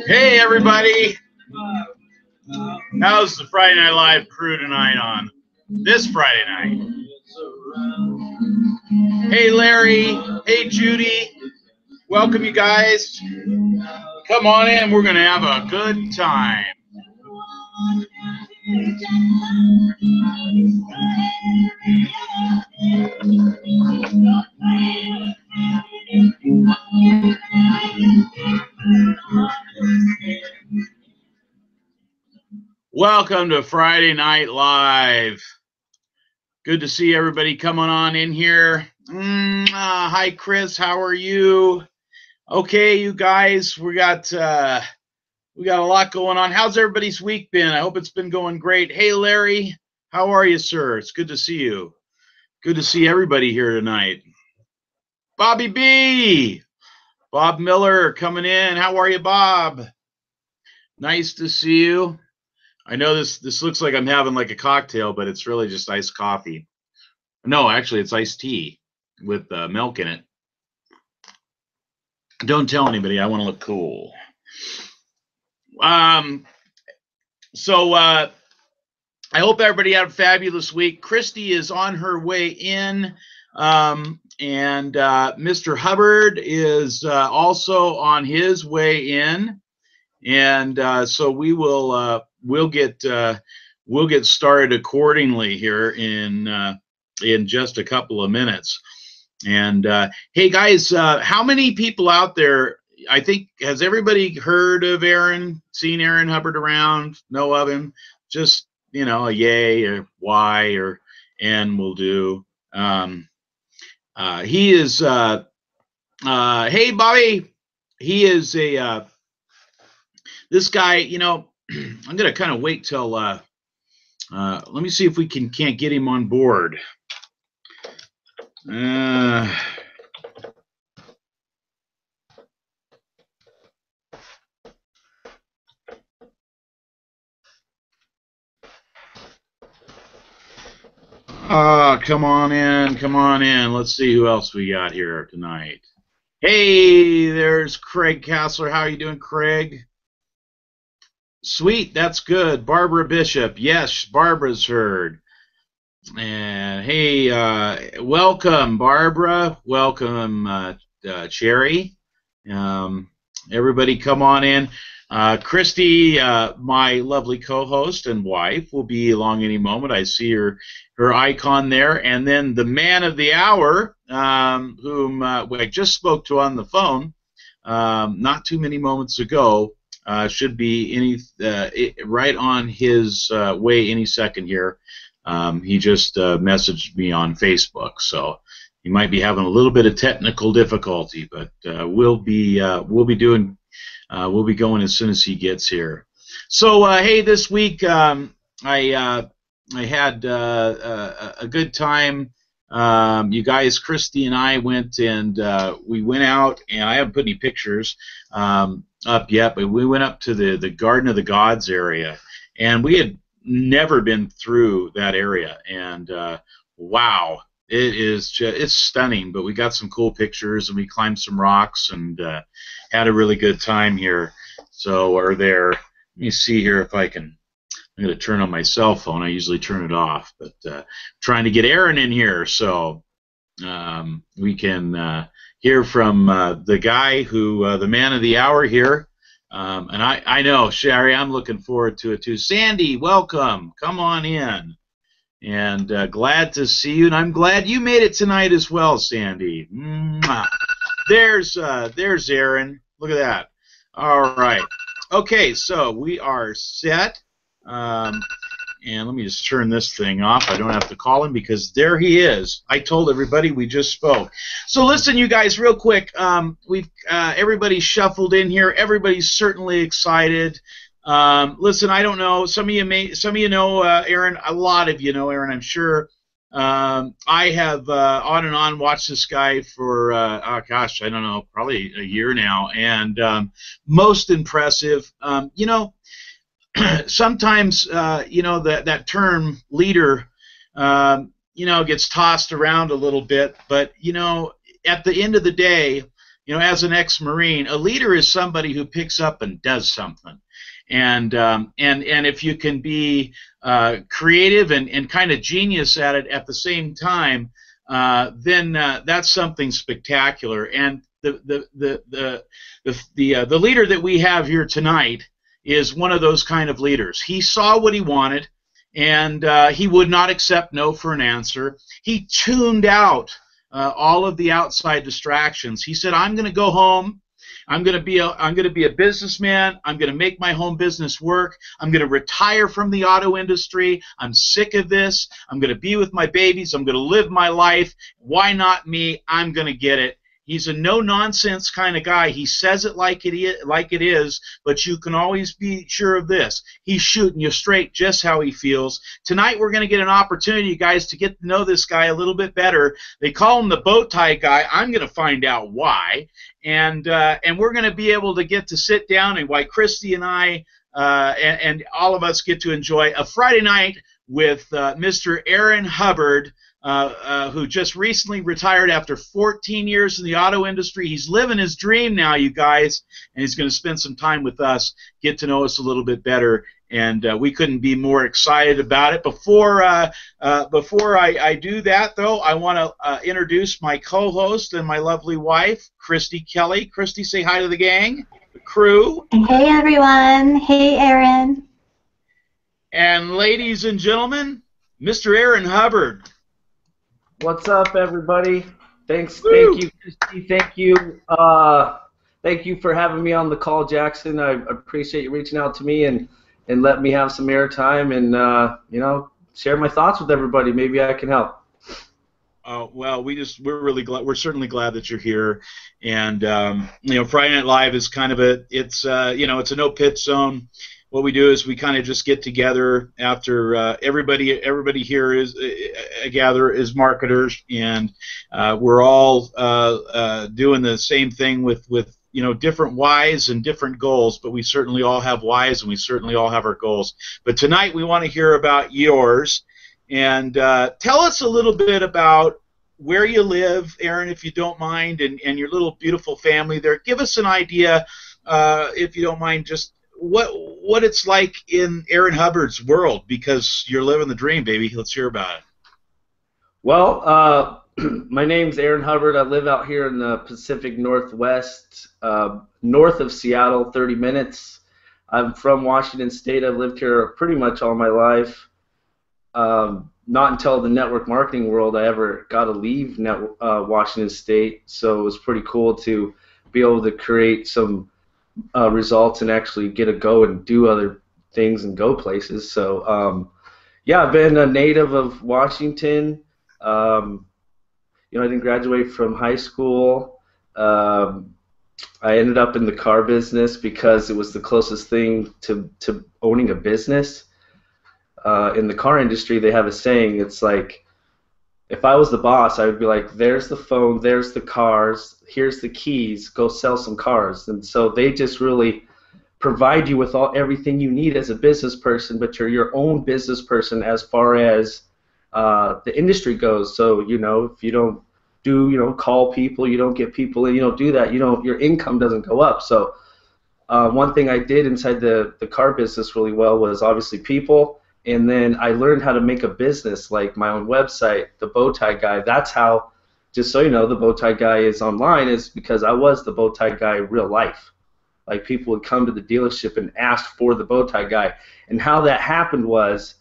Hey, everybody. How's the Friday Night Live crew tonight on this Friday night? Hey, Larry. Hey, Judy. Welcome, you guys. Come on in. We're going to have a good time. Welcome to Friday Night Live. Good to see everybody coming on in here. Hi, Chris. How are you? Okay, you guys, we got a lot going on. How's everybody's week been? I hope it's been going great. Hey, Larry, how are you, sir? It's good to see you. Good to see everybody here tonight. Bobby B, Bob Miller coming in. How are you, Bob? Nice to see you. I know this looks like I'm having like a cocktail, but it's really just iced coffee. No, actually, it's iced tea with milk in it. Don't tell anybody. I want to look cool. So I hope everybody had a fabulous week. Christy is on her way in, and Mr. Hubbard is also on his way in, and so we will we'll get started accordingly here in just a couple of minutes. And hey, guys, how many people out there? I think, has everybody heard of Eryn, seen Eryn Hubbard around, know of him? Just, you know, a yay or Y or N will do. He is, hey, Bobby, he is this guy, you know, I'm going to kind of wait till, let me see if we can't get him on board. Come on in, come on in. Let's see who else we got here tonight. Hey, there's Craig Castler. How are you doing, Craig? Sweet, that's good. Barbara Bishop. Yes, Barbara's heard. And hey, welcome, Barbara. Welcome, Cherry. Everybody come on in. Christy, my lovely co-host and wife, will be along any moment. I see her icon there. And then the man of the hour, whom I just spoke to on the phone not too many moments ago, should be right on his way any second here. He just messaged me on Facebook, so he might be having a little bit of technical difficulty, but we'll be going as soon as he gets here. So hey, this week I had a good time. You guys, Christy and I went and we went out, and I haven't put any pictures up yet, but we went up to the Garden of the Gods area, and we had never been through that area, and wow, it's stunning. But we got some cool pictures, and we climbed some rocks, and had a really good time here. So let me see here if I can. I'm going to turn on my cell phone. I usually turn it off, but trying to get Eryn in here so we can hear from the guy who, the man of the hour here. And I know, Sherry, I'm looking forward to it too. Sandy, welcome. Come on in. And glad to see you. And I'm glad you made it tonight as well, Sandy. Mwah. There's Eryn. Look at that. All right. Okay, so we are set. And let me just turn this thing off. I don't have to call him because there he is. I told everybody we just spoke. So listen, you guys, real quick. We've everybody shuffled in here. Everybody's certainly excited. Listen, I don't know. Some of you know Eryn. A lot of you know Eryn, I'm sure. I have on and on watched this guy for gosh, I don't know, probably a year now, and most impressive. You know. Sometimes, you know, that term leader, you know, gets tossed around a little bit, but, you know, at the end of the day, as an ex-Marine, a leader is somebody who picks up and does something. And if you can be creative and kind of genius at it at the same time, then that's something spectacular. And the leader that we have here tonight is one of those kind of leaders. He saw what he wanted, and he would not accept no for an answer. He tuned out all of the outside distractions. He said, "I'm going to go home. I'm going to be a businessman. I'm going to make my home business work. I'm going to retire from the auto industry. I'm sick of this. I'm going to be with my babies. I'm going to live my life. Why not me? I'm going to get it." He's a no-nonsense kind of guy. He says it like it is, but you can always be sure of this. He's shooting you straight just how he feels. Tonight we're going to get an opportunity, guys, to get to know this guy a little bit better. They call him the bow tie guy. I'm going to find out why. And we're going to be able to get to sit down, and why Christy and I and all of us get to enjoy a Friday night with Mr. Eryn Hubbard, who just recently retired after 14 years in the auto industry. He's living his dream now, you guys, and he's going to spend some time with us, get to know us a little bit better, and we couldn't be more excited about it. Before I do that, though, I want to introduce my co-host and my lovely wife, Christy Kelly. Christy, say hi to the gang, the crew. Hey, everyone. Hey, Eryn. And ladies and gentlemen, Mr. Eryn Hubbard. What's up, everybody? Thank you, Christy. Thank you for having me on the call, Jackson. I appreciate you reaching out to me and let me have some airtime and share my thoughts with everybody. Maybe I can help. Well, we're really glad. We're certainly glad that you're here. And Friday Night Live is kind of it's a no pitch zone. What we do is we kind of just get together after everybody here is marketers, and we're all doing the same thing with different whys and different goals, but we certainly all have whys and we certainly all have our goals. But tonight we want to hear about yours, and tell us a little bit about where you live, Eryn, if you don't mind, and your little beautiful family there. Give us an idea, if you don't mind, just what it's like in Eryn Hubbard's world, because you're living the dream, baby. Let's hear about it. Well, my name's Eryn Hubbard. I live out here in the Pacific Northwest, north of Seattle, 30 minutes. I'm from Washington State. I've lived here pretty much all my life. Not until the network marketing world I ever got to leave Washington State, so it was pretty cool to be able to create some results and actually get to go and do other things and go places. So yeah, I've been a native of Washington. I didn't graduate from high school. I ended up in the car business because it was the closest thing to owning a business. In the car industry, they have a saying, it's like, if I was the boss, I would be like, there's the phone, there's the cars, here's the keys, go sell some cars. And so they just really provide you with everything you need as a business person, but you're your own business person as far as the industry goes. So, if you don't call people, you don't get people in, you don't do that, your income doesn't go up. So one thing I did inside the car business really well was obviously people. And then I learned how to make a business, like my own website, the Bow Tie Guy. That's how, just so you know, the Bow Tie Guy is online, is because I was the Bow Tie Guy in real life. Like, people would come to the dealership and ask for the Bow Tie Guy. And how that happened was,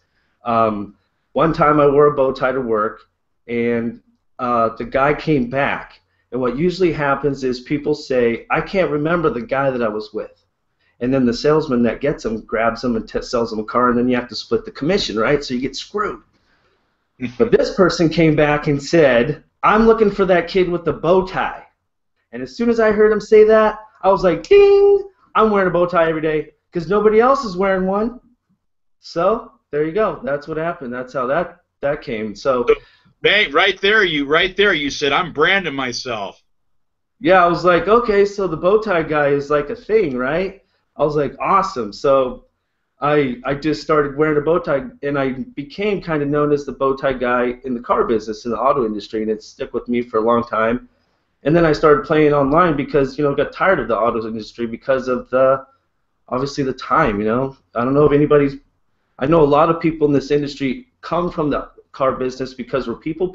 one time I wore a bow tie to work, and the guy came back. And what usually happens is people say, I can't remember the guy that I was with. And then the salesman that gets them grabs them and sells them a car, and then you have to split the commission, right? So you get screwed. But this person came back and said, I'm looking for that kid with the bow tie. And as soon as I heard him say that, I was like, ding, I'm wearing a bow tie every day because nobody else is wearing one. So there you go. That's what happened. That's how that came. So hey, right there you said, I'm branding myself. Yeah, I was like, okay, so the bow tie guy is like a thing, right? I was like, awesome. So I just started wearing a bow tie, and I became kind of known as the bow tie guy in the car business, in the auto industry, and it stuck with me for a long time. And then I started playing online because, got tired of the auto industry because of obviously the time, I don't know if I know a lot of people in this industry come from the car business because we're people.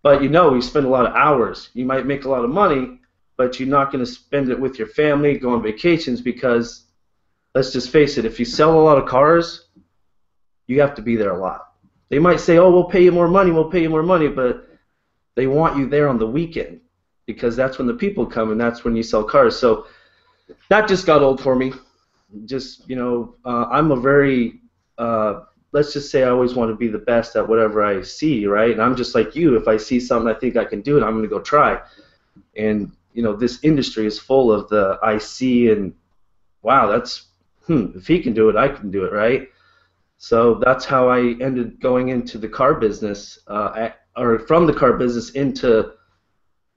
But we spend a lot of hours. You might make a lot of money, but you're not going to spend it with your family, go on vacations, because let's just face it, if you sell a lot of cars, you have to be there a lot. They might say, oh, we'll pay you more money, but they want you there on the weekend because that's when the people come and that's when you sell cars. So that just got old for me. Just, I'm a very, let's just say I always want to be the best at whatever I see, right? And I'm just like you. If I see something I think I can do it, I'm going to go try. And, this industry is full of the I see and, wow, that's, if he can do it, I can do it, right? So that's how I ended going into the car business, or from the car business into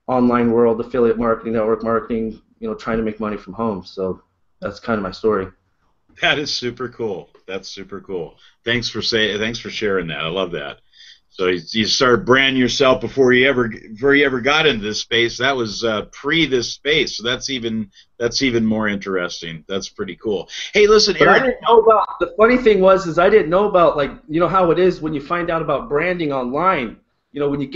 online world, affiliate marketing, network marketing, trying to make money from home. So that's kind of my story. That is super cool. That's super cool. Thanks for sharing that. I love that. So you started branding yourself before you ever got into this space. That was pre this space. So that's even more interesting. That's pretty cool. Hey, listen, but Eryn, I didn't know about, the funny thing was I didn't know about, like, how it is when you find out about branding online. When you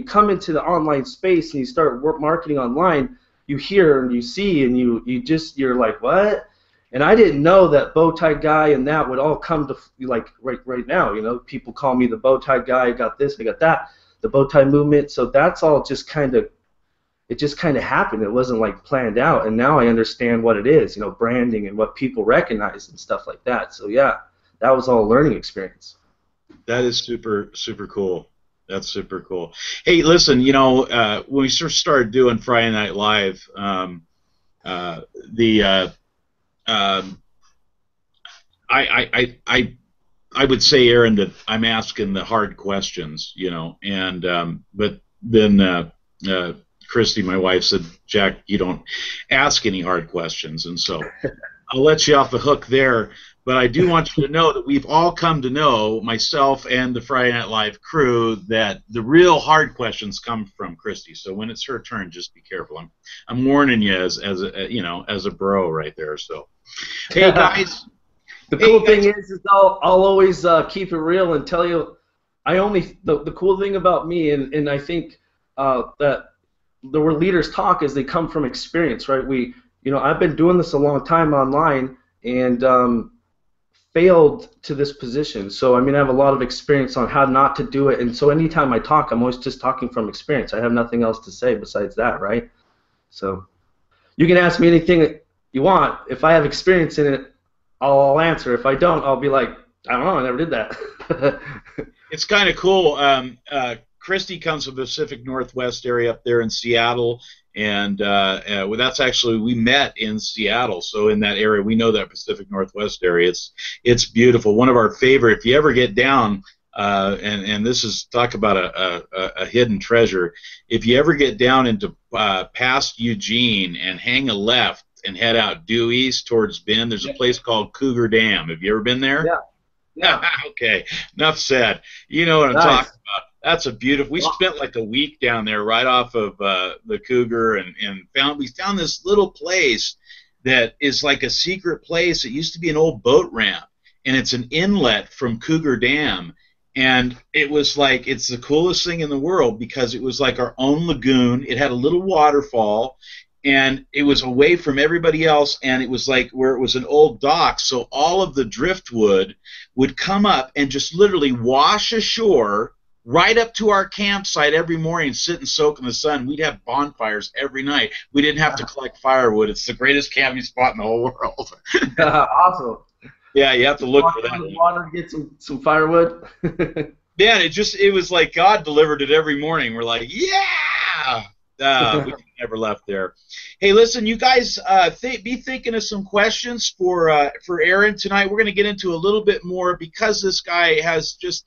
come into the online space and you start marketing online, you hear and you see and you're like, what? And I didn't know that bow tie guy and that would all come to, like, right now. People call me the bow tie guy. I got this, I got that, the bow tie movement. So that's all just kind of happened. It wasn't like planned out. And now I understand what it is, branding and what people recognize and stuff like that. So yeah, that was all a learning experience. That is super, super cool. That's super cool. Hey, listen, when we first started doing Friday Night Live, I would say, Eryn, that I'm asking the hard questions, and but then Christy, my wife, said, Jack, you don't ask any hard questions, and so I'll let you off the hook there. But I do want you to know that we've all come to know, myself and the Friday Night Live crew, that the real hard questions come from Christy. So when it's her turn, just be careful. I'm warning you as a bro right there. So, hey guys. The cool thing is I'll always keep it real and tell you. The cool thing about me, and I think that the where leaders talk is they come from experience, right? I've been doing this a long time online and failed to this position. So I have a lot of experience on how not to do it. And so anytime I talk, I'm always just talking from experience. I have nothing else to say besides that, right? So you can ask me anything you want. If I have experience in it, I'll answer. If I don't, I'll be like, I don't know, I never did that. It's kind of cool. Christy comes from the Pacific Northwest area up there in Seattle, and that's actually, we met in Seattle, so in that area, we know that Pacific Northwest area. It's beautiful. One of our favorite, if you ever get down, and this is, talk about a hidden treasure, if you ever get down into past Eugene and hang a left and head out due east towards Bend, there's a place called Cougar Dam. Have you ever been there? Yeah. Okay, enough said. You know what I'm talking about. That's a beautiful. We spent like a week down there, right off of the Cougar, and we found this little place that is like a secret place. It used to be an old boat ramp, and it's an inlet from Cougar Dam, and it was like, it's the coolest thing in the world because it was like our own lagoon. It had a little waterfall, and it was away from everybody else, and it was like where it was an old dock, so all of the driftwood would come up and just literally wash ashore right up to our campsite every morning, sit and soak in the sun. We'd have bonfires every night. We didn't have to collect firewood. It's the greatest camping spot in the whole world. Awesome. Yeah, you have to look for that. In the water, get some firewood. Yeah, it was like God delivered it every morning. We're like, yeah! We never left there. Hey, listen, you guys, be thinking of some questions for Eryn tonight. We're going to get into a little bit more because this guy has just,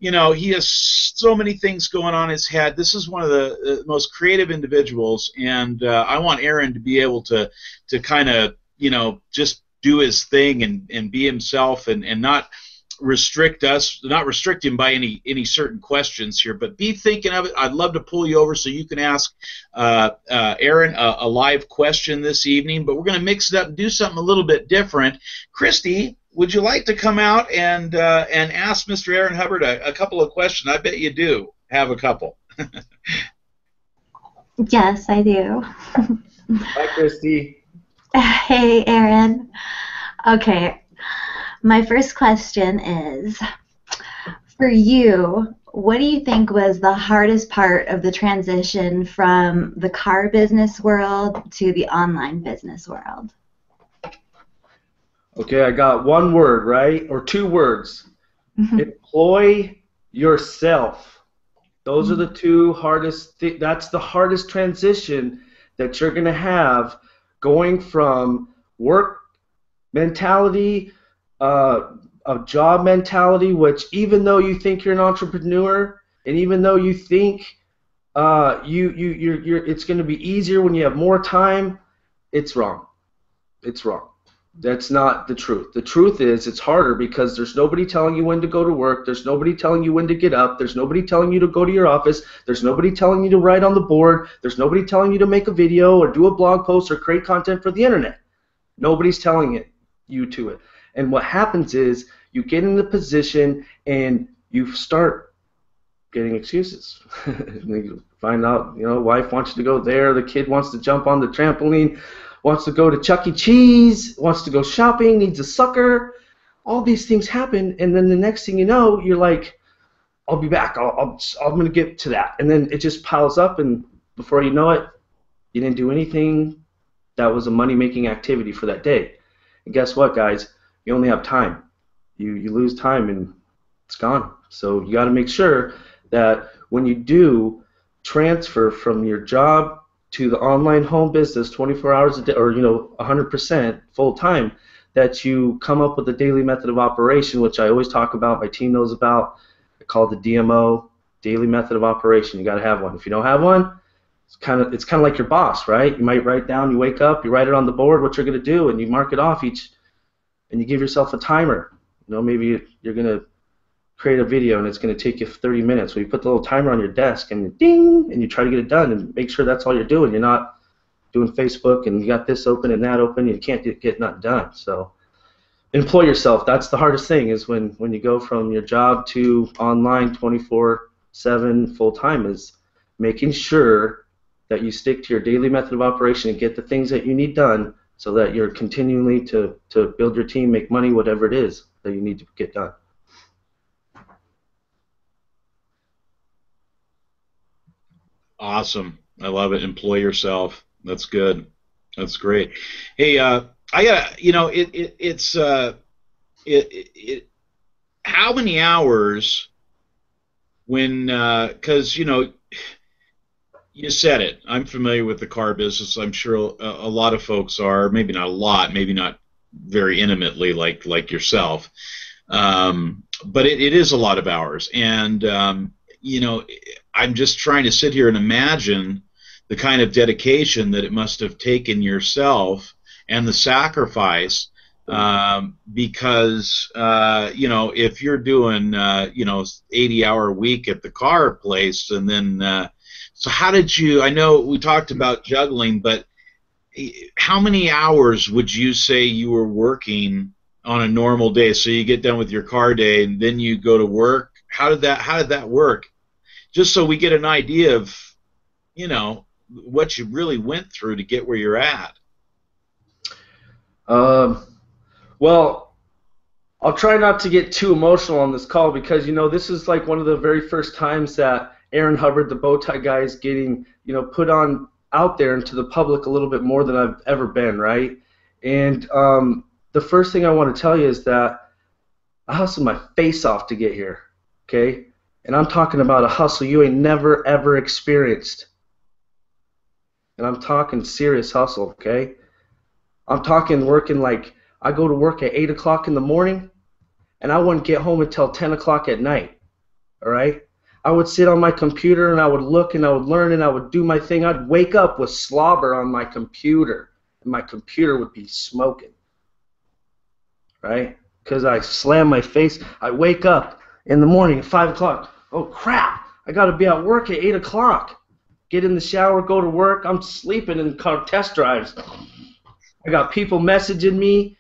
he has so many things going on in his head. This is one of the most creative individuals, and I want Eryn to be able to kind of, just do his thing and be himself and not restrict us, not restrict him by any certain questions here, but be thinking of it. I'd love to pull you over so you can ask Eryn a live question this evening, but we're going to mix it up and do something a little bit different. Christy, would you like to come out and ask Mr. Eryn Hubbard a couple of questions? I bet you do have a couple. Yes, I do. Hi, Christy. Hey, Eryn. Okay, my first question is, for you, what do you think was the hardest part of the transition from the car business world to the online business world? Okay, I got one word, right? Or two words. Employ yourself. Those are the two hardest that's the hardest transition that you're going to have, going from work mentality, a job mentality, which even though you think you're an entrepreneur, and even though you think it's going to be easier when you have more time, it's wrong. It's wrong. That's not the truth. The truth is it's harder because there's nobody telling you when to go to work. There's nobody telling you when to get up. There's nobody telling you to go to your office. There's nobody telling you to write on the board. There's nobody telling you to make a video or do a blog post or create content for the internet. Nobody's telling you to it. And what happens is you get in the position and you start getting excuses. You find out, wife wants you to go there, the kid wants to jump on the trampoline, wants to go to Chuck E. Cheese, wants to go shopping, needs a sucker. All these things happen, and then the next thing you know, you're like, I'll be back. I'm going to get to that. And then it just piles up, and before you know it, you didn't do anything that was a money-making activity for that day. And guess what, guys? You only have time. You lose time, and it's gone. So you got to make sure that when you do transfer from your job to the online home business 24 hours a day, or 100% full time, that you come up with a daily method of operation, which I always talk about, my team knows about. I call it the DMO, daily method of operation. You got to have one. If you don't have one, it's kind of like your boss, right? You might write down, you wake up, you write it on the board what you're going to do, and you mark it off each, and you give yourself a timer. Maybe you're going to create a video and it's going to take you 30 minutes. So you put the little timer on your desk and ding, and you try to get it done and make sure that's all you're doing. You're not doing Facebook and you got this open and that open. You can't get nothing done. So employ yourself. That's the hardest thing, is when you go from your job to online 24/7 full time, is making sure that you stick to your daily method of operation and get the things that you need done so that you're continually to build your team, make money, whatever it is that you need to get done. Awesome. I love it. Employ yourself. That's good. That's great. Hey, I got it's how many hours when, because you said it. I'm familiar with the car business. I'm sure a lot of folks are. Maybe not a lot. Maybe not very intimately like yourself. But it is a lot of hours, and I'm just trying to sit here and imagine the kind of dedication that it must have taken yourself and the sacrifice, because if you're doing 80-hour week at the car place, and then so how did you? I know we talked about juggling, but how many hours would you say you were working on a normal day? So you get done with your car day and then you go to work. How did that work? Just so we get an idea of, what you really went through to get where you're at. Well, I'll try not to get too emotional on this call, because this is like one of the very first times that Eryn Hubbard, the bow tie guy, is getting put on out there into the public a little bit more than I've ever been, right? And the first thing I want to tell you is that I hustled my face off to get here, okay? And I'm talking about a hustle you ain't never, ever experienced. And I'm talking serious hustle, okay? I'm talking working like I go to work at 8 o'clock in the morning, and I wouldn't get home until 10 o'clock at night, all right? I would sit on my computer, and I would look, and I would learn, and I would do my thing. I'd wake up with slobber on my computer, and my computer would be smoking, right? because I slam my face. I wake up in the morning at 5 o'clock. Oh, crap. I got to be at work at 8 o'clock. Get in the shower, go to work. I'm sleeping in car test drives. I got people messaging me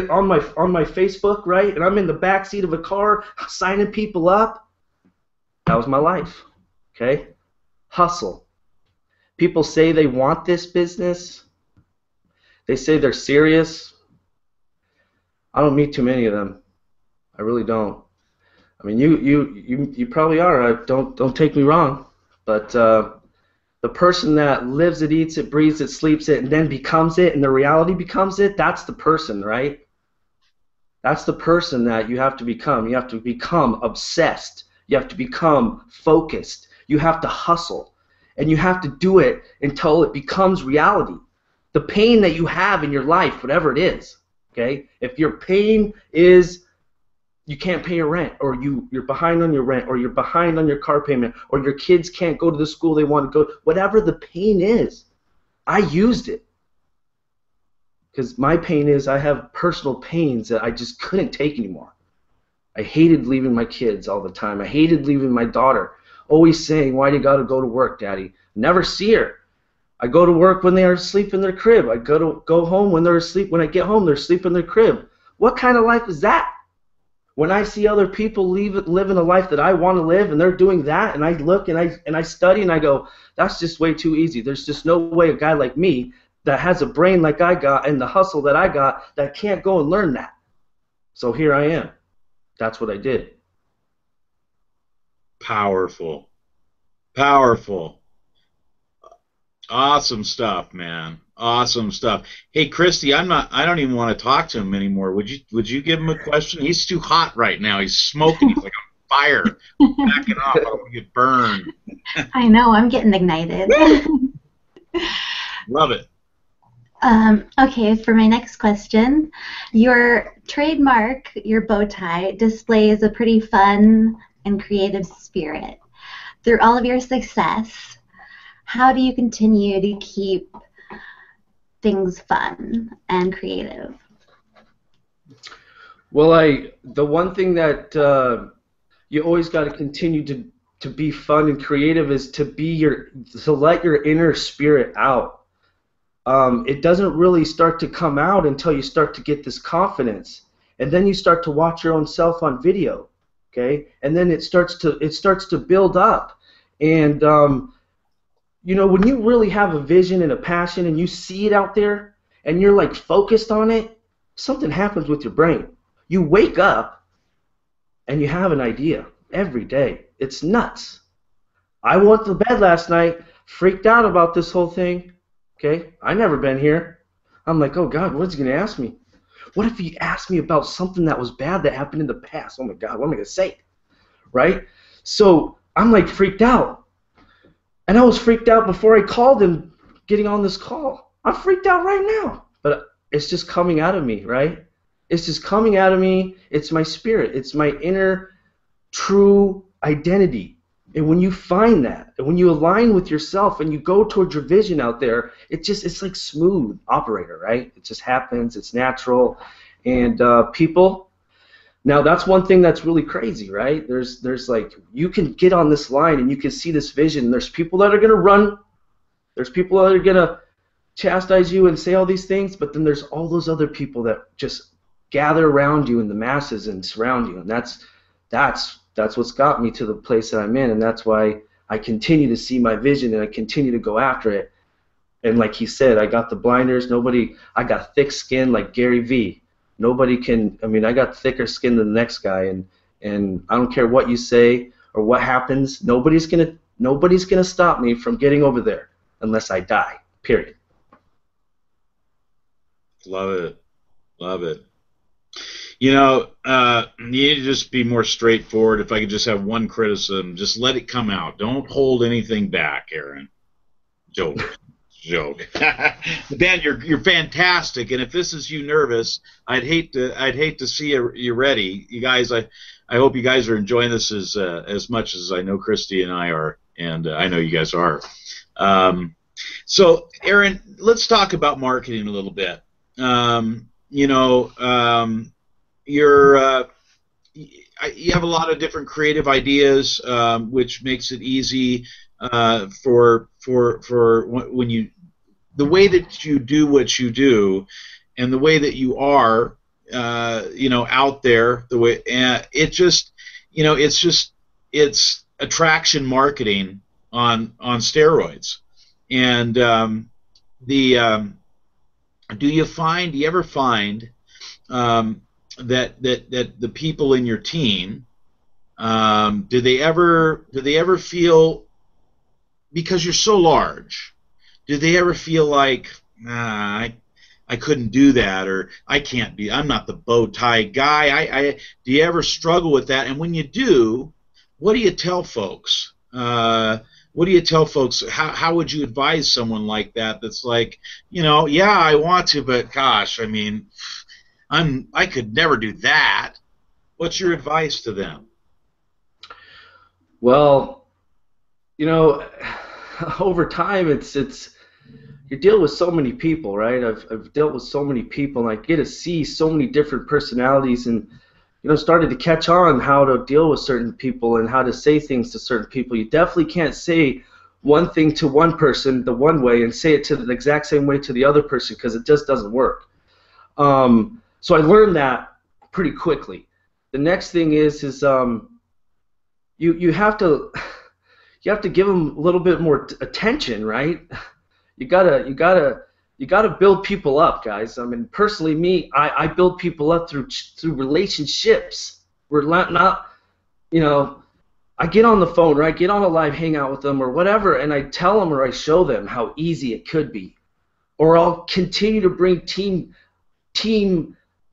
on my Facebook, right? And I'm in the back seat of a car signing people up. That was my life, okay? Hustle. People say they want this business. They say they're serious. I don't meet too many of them. I really don't. I mean, you probably are. Don't take me wrong, but the person that lives it, eats it, breathes it, sleeps it, and then becomes it, and the reality becomes it, that's the person, right? That's the person that you have to become. You have to become obsessed. You have to become focused. You have to hustle. And you have to do it until it becomes reality. The pain that you have in your life, whatever it is, okay? If your pain is you can't pay your rent, or you're behind on your rent, or you're behind on your car payment, or your kids can't go to the school they want to go, whatever the pain is, I used it. Because my pain is I have personal pains that I just couldn't take anymore. I hated leaving my kids all the time. I hated leaving my daughter, always saying, why do you got to go to work, Daddy? Never see her. I go to work when they are asleep in their crib. I go home when they're asleep. When I get home, they're asleep in their crib. What kind of life is that? When I see other people living a life that I want to live, and they're doing that, and I look and I study and I go, that's just way too easy. There's just no way a guy like me that has a brain like I got and the hustle that I got that can't go and learn that. So here I am. That's what I did. Powerful. Powerful. Awesome stuff, man. Awesome stuff. Hey, Christy, I don't even want to talk to him anymore. Would you give him a question? He's too hot right now. He's smoking. He's like on fire. Backing off. I don't want to get burned. I know. I'm getting ignited. Love it. Okay, for my next question, your trademark, your bow tie, displays a pretty fun and creative spirit. Through all of your success, how do you continue to keep things fun and creative? Well, the one thing that you always got to continue to be fun and creative is to let your inner spirit out. It doesn't really start to come out until you start to get this confidence, and then you start to watch your own self on video, okay? And then it starts to build up, and you know, when you really have a vision and a passion, and you see it out there, and you're like focused on it, something happens with your brain. You wake up, and you have an idea every day. It's nuts. I went to bed last night, freaked out about this whole thing. Okay, I never been here. I'm like, oh God, what's he gonna ask me? What if he asked me about something that was bad that happened in the past? Oh my God, what am I gonna say? Right? So I'm like freaked out, and I was freaked out before I called him, getting on this call. I'm freaked out right now, but it's just coming out of me, right? It's just coming out of me. It's my spirit. It's my inner, true identity. And when you find that, and when you align with yourself and you go towards your vision out there, it's like smooth operator, right? It just happens. It's natural. And people, now that's one thing that's really crazy, right? There's like, you can get on this line and you can see this vision. There's people that are going to run. There's people that are going to chastise you and say all these things, but then there's all those other people that just gather around you in the masses and surround you. And that's what's got me to the place that I'm in, and that's why I continue to see my vision and I continue to go after it. And like he said, I got the blinders. I got thick skin like Gary Vee. I got thicker skin than the next guy, and I don't care what you say or what happens. Nobody's gonna stop me from getting over there unless I die. Period. Love it. Love it. You know, you need to just be more straightforward. If I could just have one criticism, just let it come out. Don't hold anything back, Eryn. Joke. Dan, you're fantastic, and if this is you nervous, I'd hate to see you ready. You guys, I hope you guys are enjoying this as much as I know Christy and I are, and I know you guys are. So, Eryn, let's talk about marketing a little bit. you're you have a lot of different creative ideas, which makes it easy for when you the way that you do what you do, and the way that you are, out there, the way, and it's attraction marketing on steroids. And the do you ever find that the people in your team, do they ever feel, because you're so large, do they ever feel like, I couldn't do that, or I'm not the bow tie guy? Do you ever struggle with that? And when you do, what do you tell folks? How would you advise someone like that, that's like, yeah, I want to, but gosh, I mean, I could never do that. What's your advice to them? Well, over time, it's you deal with so many people, right? I've dealt with so many people, and I get to see so many different personalities, and started to catch on how to deal with certain people and how to say things to certain people. You definitely can't say one thing to one person the one way and say it to the exact same way to the other person, because it just doesn't work. So I learned that pretty quickly. The next thing is you have to give them a little bit more attention, right? You gotta build people up, guys. I mean, personally, I build people up through relationships. We're not, I get on the phone, or I get on a live hangout with them or whatever, and I tell them, or I show them how easy it could be, or I'll continue to bring team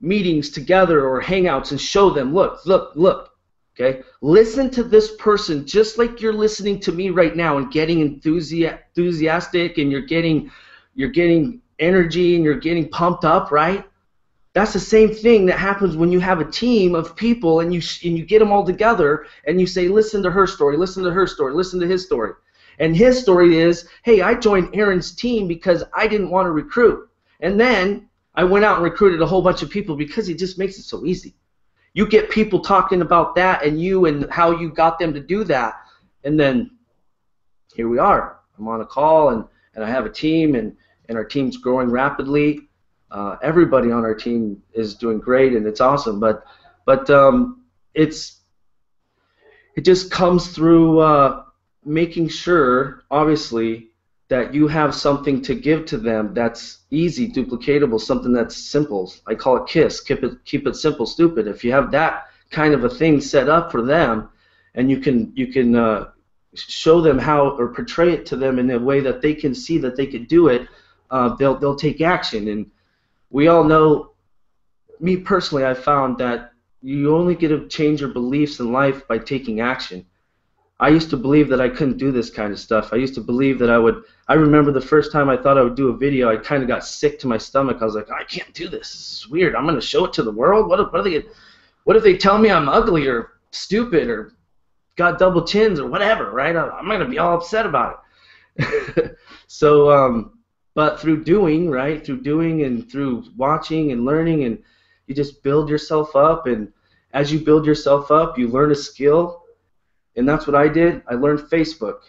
meetings together or hangouts and show them, look. Okay, listen to this person just like you're listening to me right now, and getting enthusiastic, and you're getting energy, and you're getting pumped up, right? That's the same thing that happens when you have a team of people, and you get them all together, and you say, listen to her story, listen to her story, listen to his story. And his story is, hey, I joined Eryn's team because I didn't want to recruit, and then I went out and recruited a whole bunch of people, because he just makes it so easy. You get people talking about that and how you got them to do that, and then here we are. I'm on a call, and I have a team, and our team's growing rapidly. Everybody on our team is doing great, and it's awesome. But it just comes through making sure, obviously, that you have something to give to them that's easy, duplicatable, something that's simple. I call it KISS, keep it simple, stupid. If you have that kind of a thing set up for them, and you can show them how, or portray it to them in a way that they can see that they can do it, they'll take action. And we all know, me personally, I found that you only get to change your beliefs in life by taking action. I used to believe that I couldn't do this kind of stuff. I used to believe that I remember the first time I thought I would do a video, I kind of got sick to my stomach. I was like, I can't do this. This is weird. I'm going to show it to the world? What if they tell me I'm ugly or stupid or got double chins or whatever, right? I'm going to be all upset about it. So, but through doing, right, and through watching and learning, and you just build yourself up, and as you build yourself up, you learn a skill. And that's what I did. I learned Facebook,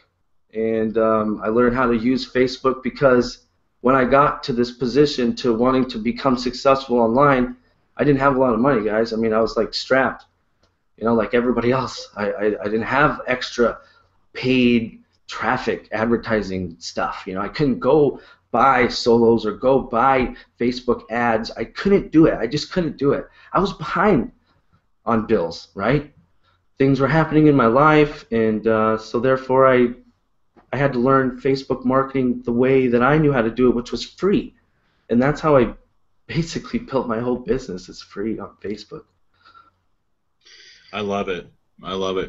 and I learned how to use Facebook, because when I got to this position to wanting to become successful online, I didn't have a lot of money, guys. I mean, I was like strapped, like everybody else. I didn't have extra paid traffic advertising stuff. I couldn't go buy solos or go buy Facebook ads. I couldn't do it. I just couldn't do it. I was behind on bills, right? Things were happening in my life, and so therefore I had to learn Facebook marketing the way that I knew how to do it, which was free. And that's how I basically built my whole business. It's free on Facebook. I love it.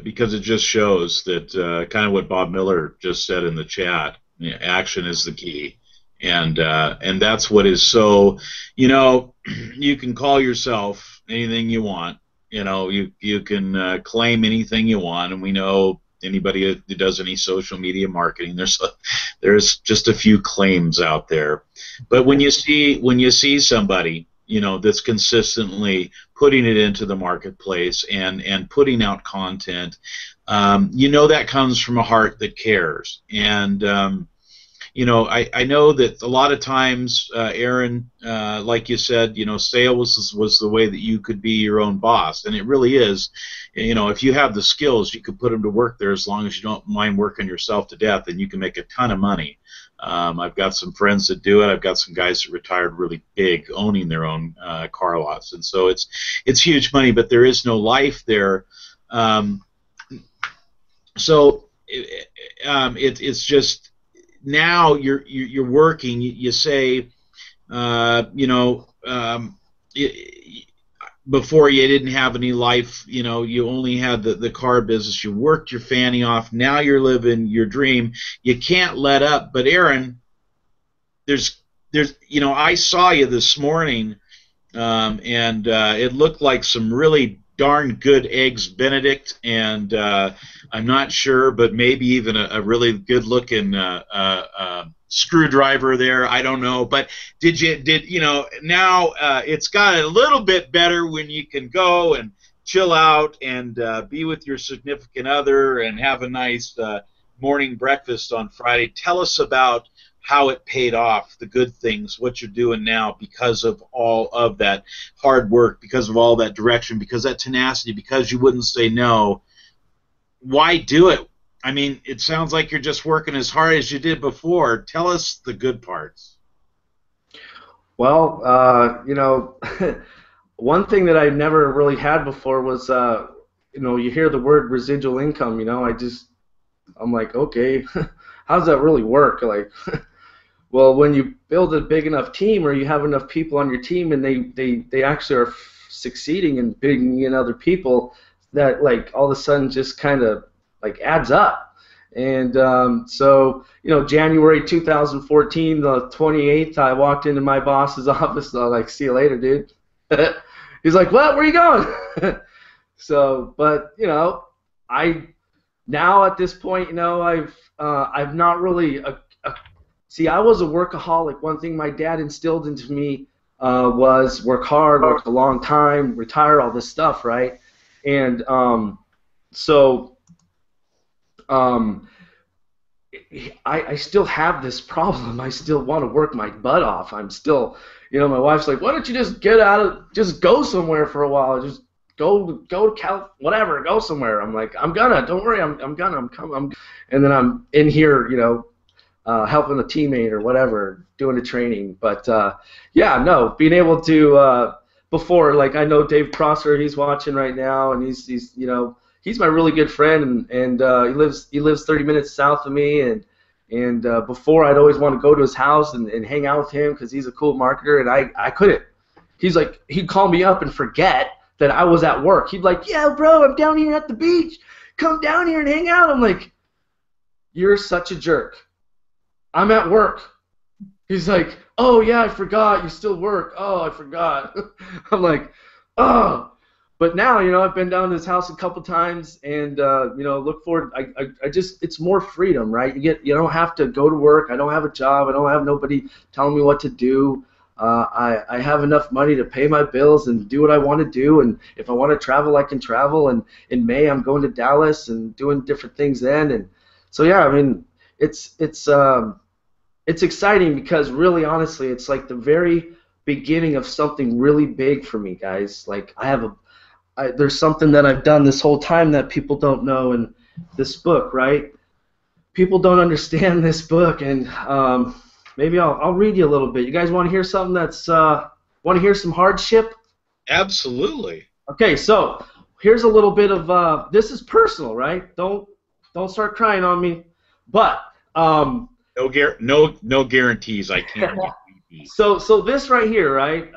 Because it just shows that kind of what Bob Miller just said in the chat. Action is the key, and that's what is so. You can call yourself anything you want. You can claim anything you want, and we know anybody that does any social media marketing, there's just a few claims out there. But when you see somebody, that's consistently putting it into the marketplace and putting out content. That comes from a heart that cares. And I know that a lot of times, Eryn, like you said, sales was the way that you could be your own boss, and it really is. If you have the skills, you could put them to work there as long as you don't mind working yourself to death, and you can make a ton of money. I've got some friends that do it. I've got some guys that retired really big, owning their own car lots, and so it's huge money, but there is no life there. It's just. Now you're working. You say, before you didn't have any life. You only had the car business. You worked your fanny off. Now you're living your dream. You can't let up. But Eryn, there's I saw you this morning, and it looked like some really darn good eggs Benedict, and I'm not sure, but maybe even a really good looking screwdriver there. I don't know, but now it's got a little bit better when you can go and chill out and be with your significant other and have a nice morning breakfast on Friday. Tell us about how it paid off, the good things, what you're doing now because of all of that hard work, because of all that direction, because that tenacity, because you wouldn't say no. Why do it? I mean, it sounds like you're just working as hard as you did before. Tell us the good parts. Well, one thing that I never really had before was, you hear the word residual income, I'm like, okay, how does that really work? Like, well, when you build a big enough team, or you have enough people on your team, and they actually are succeeding and bringing in other people, that like all of a sudden just kind of like adds up. And so January 2014, the 28th, I walked into my boss's office. I was like, see you later, dude. He's like, what? Where are you going? So, but I now at this point, I've not really. See, I was a workaholic. One thing my dad instilled into me was work hard, work a long time, retire, all this stuff, right? And I still have this problem. I still want to work my butt off. I'm still, my wife's like, why don't you just just go somewhere for a while, just go to whatever, go somewhere. I'm like, don't worry, I'm coming. And then I'm in here, helping a teammate or whatever, doing a training. But being able to before, like, I know Dave Prosser, he's watching right now, and he's my really good friend, and he lives 30 minutes south of me, and before I'd always want to go to his house and hang out with him because he's a cool marketer, and I couldn't. He's like, he'd call me up and forget that I was at work. He'd like, yeah, bro, I'm down here at the beach. Come down here and hang out. I'm like, you're such a jerk. I'm at work. He's like, oh, yeah, I forgot. You still work. Oh, I forgot. I'm like, oh. But now, I've been down to his house a couple times, and, look forward. I just, it's more freedom, right? You don't have to go to work. I don't have a job. I don't have nobody telling me what to do. I have enough money to pay my bills and do what I want to do. And if I want to travel, I can travel. And in May, I'm going to Dallas and doing different things then. And so, yeah, I mean, it's exciting because really, honestly, it's like the very beginning of something really big for me, guys. Like there's something that I've done this whole time that people don't know in this book, right? People don't understand this book, and maybe I'll read you a little bit. You guys want to hear something want to hear some hardship? Absolutely. Okay, so here's a little bit of this is personal, right? Don't start crying on me, but no guarantees. I can't. So this right here, right?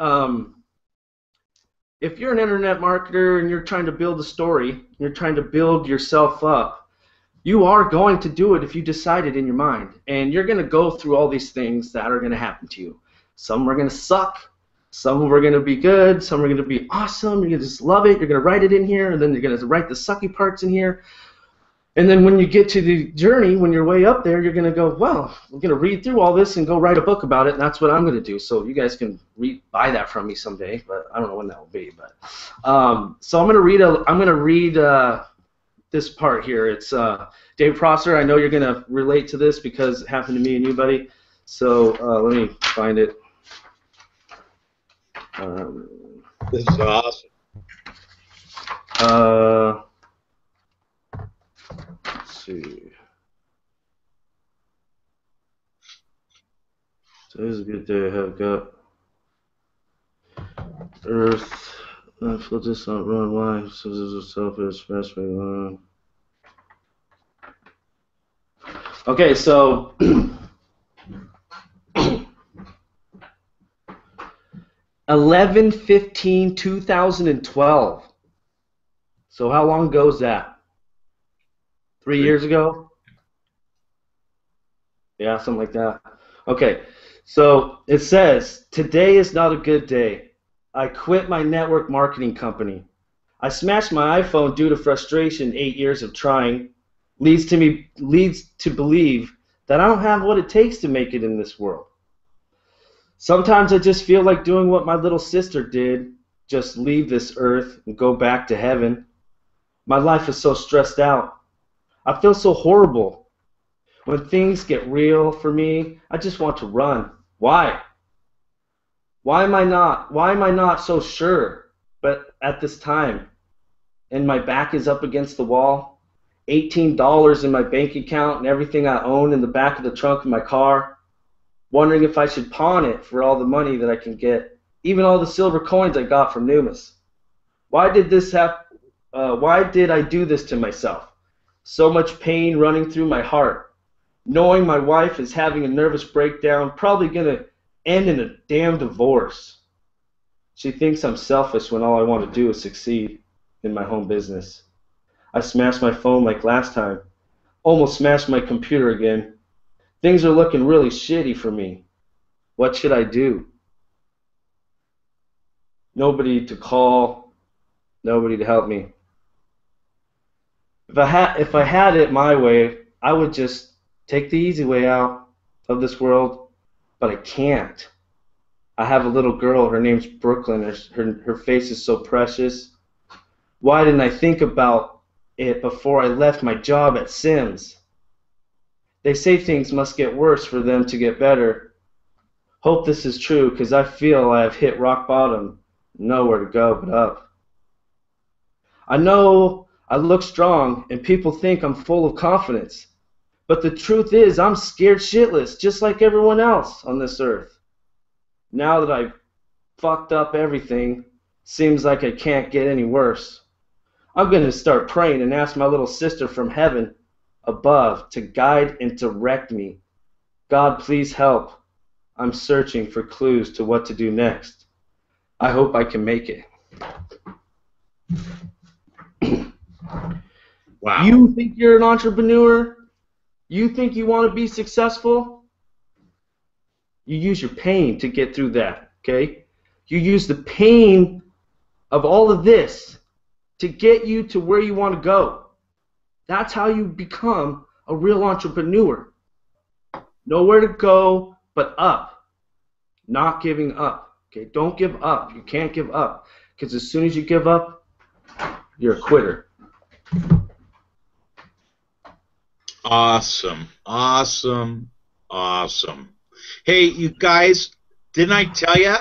If you're an internet marketer and you're trying to build a story, you're trying to build yourself up, you are going to do it if you decide it in your mind. And you're going to go through all these things that are going to happen to you. Some are going to suck. Some are going to be good. Some are going to be awesome. You're going to just love it. You're going to write it in here, and then you're going to write the sucky parts in here. And then when you get to the journey, when you're way up there, you're going to go, well, I'm going to read through all this and go write a book about it, and that's what I'm going to do. So you guys can buy that from me someday, but I don't know when that will be. But so I'm going to read this part here. It's Dave Prosser. I know you're going to relate to this because it happened to me and you, buddy. So let me find it. This is awesome. Let's see. Today's a good day. I have got Earth. I feel this not run. Why? So this is selfish. Smash me. Okay, so 11/15/2012. So how long ago is that? 3 years ago? Yeah, something like that. Okay, so it says, today is not a good day. I quit my network marketing company. I smashed my iPhone due to frustration. 8 years of trying leads to believe that I don't have what it takes to make it in this world. Sometimes I just feel like doing what my little sister did, just leave this earth and go back to heaven. My life is so stressed out. I feel so horrible. When things get real for me, I just want to run. Why? Why am I not so sure? But at this time, and my back is up against the wall, $18 in my bank account and everything I own in the back of the trunk of my car, wondering if I should pawn it for all the money that I can get, even all the silver coins I got from Numis. Why did I do this to myself? So much pain running through my heart, knowing my wife is having a nervous breakdown, probably going to end in a damn divorce. She thinks I'm selfish when all I want to do is succeed in my home business. I smashed my phone like last time, almost smashed my computer again. Things are looking really shitty for me. What should I do? Nobody to call, nobody to help me. If I had it my way, I would just take the easy way out of this world, but I can't. I have a little girl, her name's Brooklyn, her face is so precious. Why didn't I think about it before I left my job at Sims? They say things must get worse for them to get better. Hope this is true, because I feel I have hit rock bottom, nowhere to go but up. I know I look strong, and people think I'm full of confidence, but the truth is I'm scared shitless, just like everyone else on this earth. Now that I've fucked up everything, seems like I can't get any worse. I'm going to start praying and ask my little sister from heaven above to guide and direct me. God, please help. I'm searching for clues to what to do next. I hope I can make it. Wow. You think you're an entrepreneur? You think you want to be successful? You use your pain to get through that, okay? You use the pain of all of this to get you to where you want to go. That's how you become a real entrepreneur. Nowhere to go but up. Not giving up. Okay, don't give up. You can't give up. Because as soon as you give up, you're a quitter. Awesome. Awesome. Awesome. Hey, you guys, didn't I tell you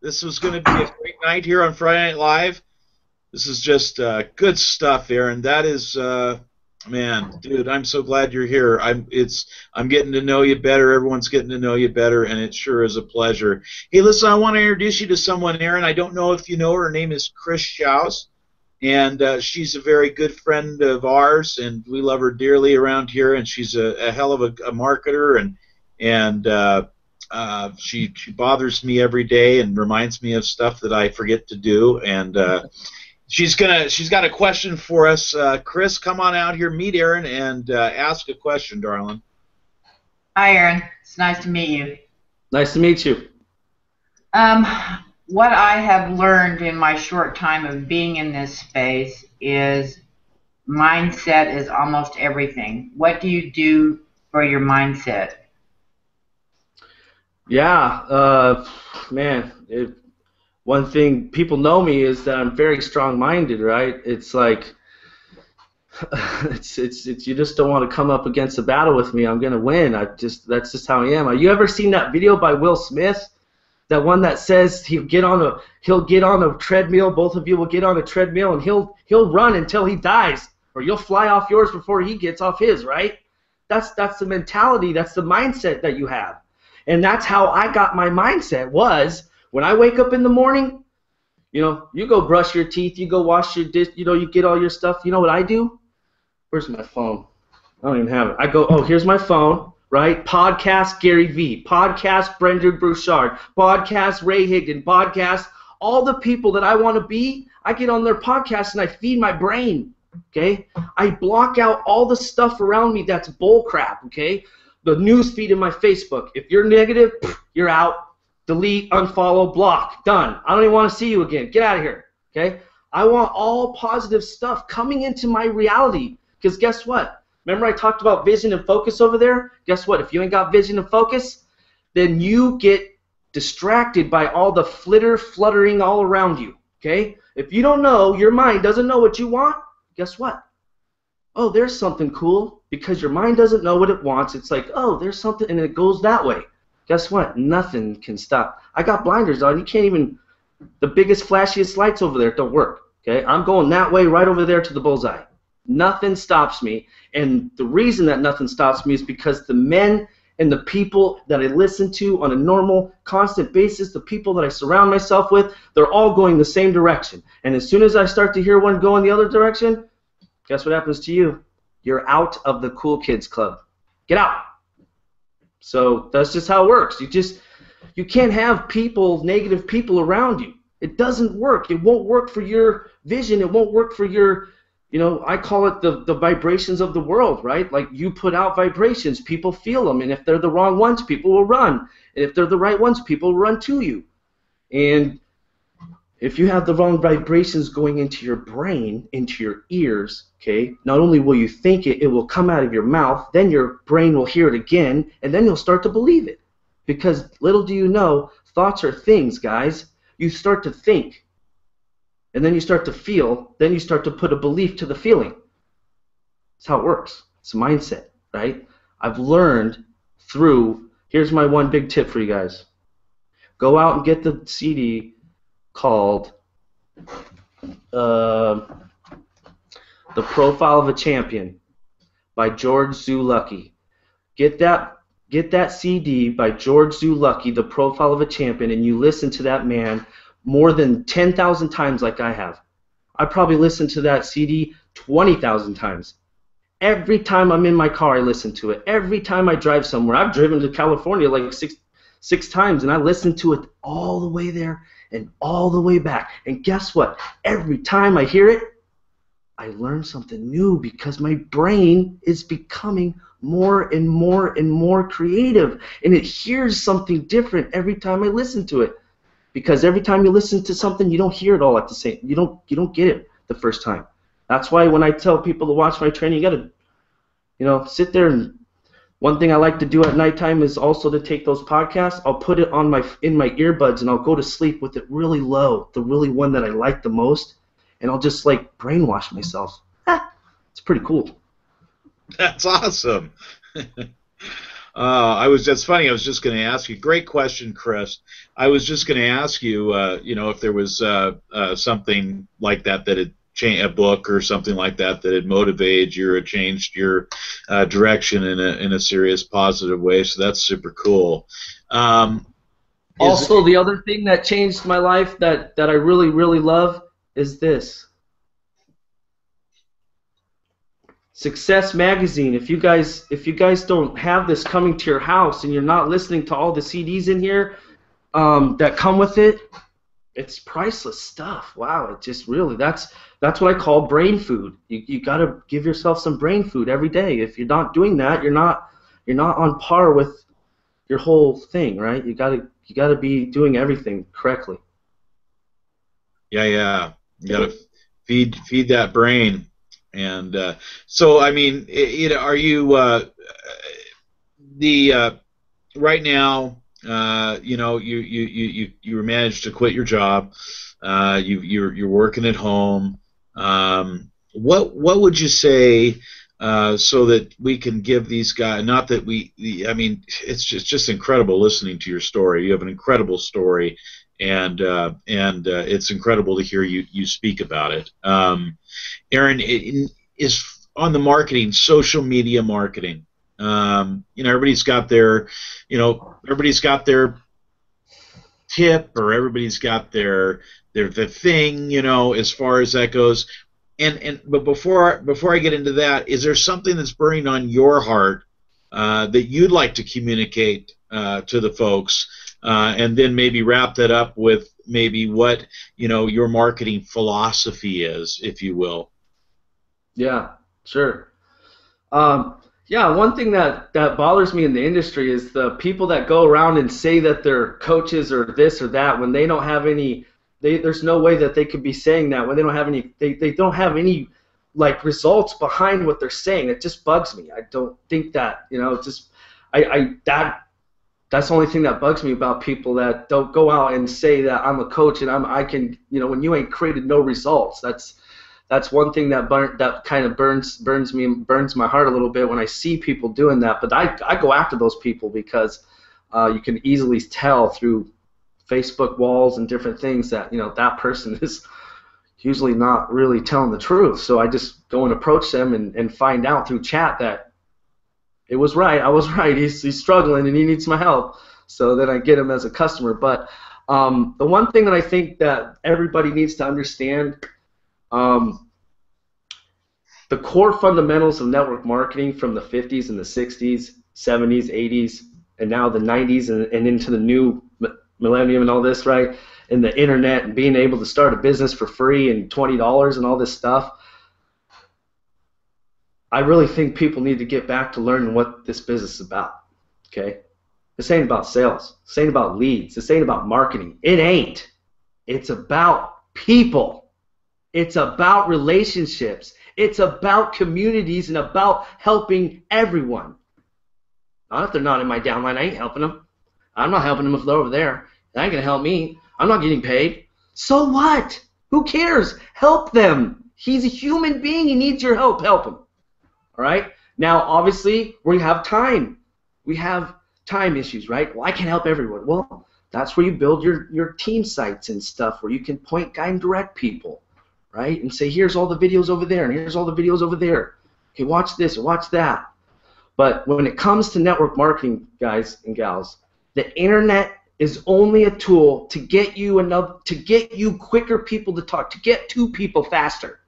this was going to be a great night here on Friday Night Live? This is just good stuff, Eryn. That is, man, dude, I'm so glad you're here. I'm getting to know you better. Everyone's getting to know you better, and it sure is a pleasure. Hey, listen, I want to introduce you to someone, Eryn. I don't know if you know her. Her name is Chris Schaus, and she's a very good friend of ours, and we love her dearly around here. And she's a hell of a marketer, and she bothers me every day and reminds me of stuff that I forget to do. And she's got a question for us. Chris, come on out here, meet Eryn, and ask a question, darling. Hi, Eryn. It's nice to meet you. Nice to meet you. What I have learned in my short time of being in this space is mindset is almost everything. What do you do for your mindset? Yeah, man. One thing people know me is that I'm very strong-minded, right? It's like it's you just don't want to come up against a battle with me. I'm gonna win. That's just how I am. Have you ever seen that video by Will Smith? That one that says he'll get on a treadmill. Both of you will get on a treadmill and he'll run until he dies, or you'll fly off yours before he gets off his. Right? That's the mentality. That's the mindset that you have, and that's how I got my mindset. Was when I wake up in the morning, you go brush your teeth, you go wash your dish, you get all your stuff. You know what I do? Where's my phone? I don't even have it. I go, oh, here's my phone, right? Podcast Gary Vee, podcast Brendan Broussard, podcast Ray Higdon, podcast all the people that I want to be. I get on their podcast and I feed my brain, okay? I block out all the stuff around me that's bull crap, okay? The news feed in my Facebook. If you're negative, you're out. Delete, unfollow, block, done. I don't even want to see you again. Get out of here, okay? I want all positive stuff coming into my reality, because guess what? Remember I talked about vision and focus over there? Guess what? If you ain't got vision and focus, then you get distracted by all the fluttering all around you, okay? If you don't know, your mind doesn't know what you want, guess what? Oh, there's something cool, because your mind doesn't know what it wants. It's like, oh, there's something, and it goes that way. Guess what? Nothing can stop. I got blinders on. You can't even, the biggest, flashiest lights over there don't work. Okay? I'm going that way right over there to the bullseye. Nothing stops me. And the reason that nothing stops me is because the men and the people that I listen to on a normal, constant basis, the people that I surround myself with, they're all going the same direction. And as soon as I start to hear one go in the other direction, guess what happens to you? You're out of the cool kids club. Get out. So that's just how it works. You can't have negative people around you. It doesn't work. It won't work for your vision. It won't work for your, I call it the vibrations of the world, right? Like you put out vibrations, people feel them, and if they're the wrong ones, people will run. And if they're the right ones, people will run to you. And if you have the wrong vibrations going into your brain, into your ears, okay, not only will you think it, it will come out of your mouth, then your brain will hear it again, and then you'll start to believe it. Because little do you know, thoughts are things, guys. You start to think, and then you start to feel, then you start to put a belief to the feeling. That's how it works. It's a mindset, right? I've learned through, here's my one big tip for you guys. Go out and get the CD called The Profile of a Champion by George Zulaki. Get that CD by George Zulaki, The Profile of a Champion, and you listen to that man more than 10,000 times like I have. I probably listened to that CD 20,000 times. Every time I'm in my car, I listen to it. Every time I drive somewhere, I've driven to California like six times, and I listen to it all the way there and all the way back. And guess what? Every time I hear it, I learn something new because my brain is becoming more and more and more creative, and it hears something different every time I listen to it. Because every time you listen to something, you don't hear it all at the same. You don't get it the first time. That's why when I tell people to watch my training, you gotta, sit there. And one thing I like to do at nighttime is also to take those podcasts. I'll put it in my earbuds, and I'll go to sleep with it really low, the really one that I like the most, and I'll just like brainwash myself. It's pretty cool. That's awesome. That's funny. I was just going to ask you. Great question, Chris. I was just going to ask you, if there was something like that had changed, a book or something like that had motivated you or changed your direction in a serious positive way. So that's super cool. Also, the other thing that changed my life that I really, really love is this. Success Magazine. If you guys don't have this coming to your house and you're not listening to all the CDs in here that come with it, it's priceless stuff. Wow, it just really that's what I call brain food. You got to give yourself some brain food every day. If you're not doing that, you're not on par with your whole thing, right? You got to be doing everything correctly. Yeah. You got to feed that brain. And so, I mean, are you the right now? You managed to quit your job. You're working at home. What would you say so that we can give these guys? Not that I mean, it's just incredible listening to your story. You have an incredible story, and it's incredible to hear you speak about it. Eryn, is on the marketing, social media marketing. Everybody's got their, everybody's got their tip, or everybody's got the thing, as far as that goes. But before I get into that, is there something that's burning on your heart that you'd like to communicate to the folks, and then maybe wrap that up with maybe what your marketing philosophy is, if you will? Yeah, sure. Yeah, one thing that bothers me in the industry is the people that go around and say that they're coaches or this or that when they don't have any. There's no way that they could be saying that when they don't have any. They don't have any like results behind what they're saying. It just bugs me. I don't think that that's the only thing that bugs me about people that don't go out and say that I'm a coach and I can when you ain't created no results. That's one thing that kind of burns my heart a little bit when I see people doing that. But I go after those people because you can easily tell through Facebook walls and different things that that person is usually not really telling the truth. So I just go and approach them and find out through chat that it was right. I was right. He's struggling and he needs my help. So then I get him as a customer. But the one thing that I think that everybody needs to understand. The core fundamentals of network marketing from the 50s and the 60s, 70s, 80s, and now the 90s and into the new millennium and all this, right? And the internet and being able to start a business for free and $20 and all this stuff. I really think people need to get back to learning what this business is about, okay? This ain't about sales. This ain't about leads. This ain't about marketing. It ain't. It's about people. It's about relationships. It's about communities and about helping everyone. Not if they're not in my downline. I ain't helping them. I'm not helping them if they're over there. They ain't going to help me. I'm not getting paid. So what? Who cares? Help them. He's a human being. He needs your help. Help him. All right? Now, obviously, we have time. We have time issues, right? Well, I can't help everyone. Well, that's where you build your team sites and stuff where you can point, guide, and direct people. Right? And say, here's all the videos over there, and here's all the videos over there. Okay, watch this or watch that. But when it comes to network marketing, guys and gals, the internet is only a tool to get you quicker people to talk, to get to people faster.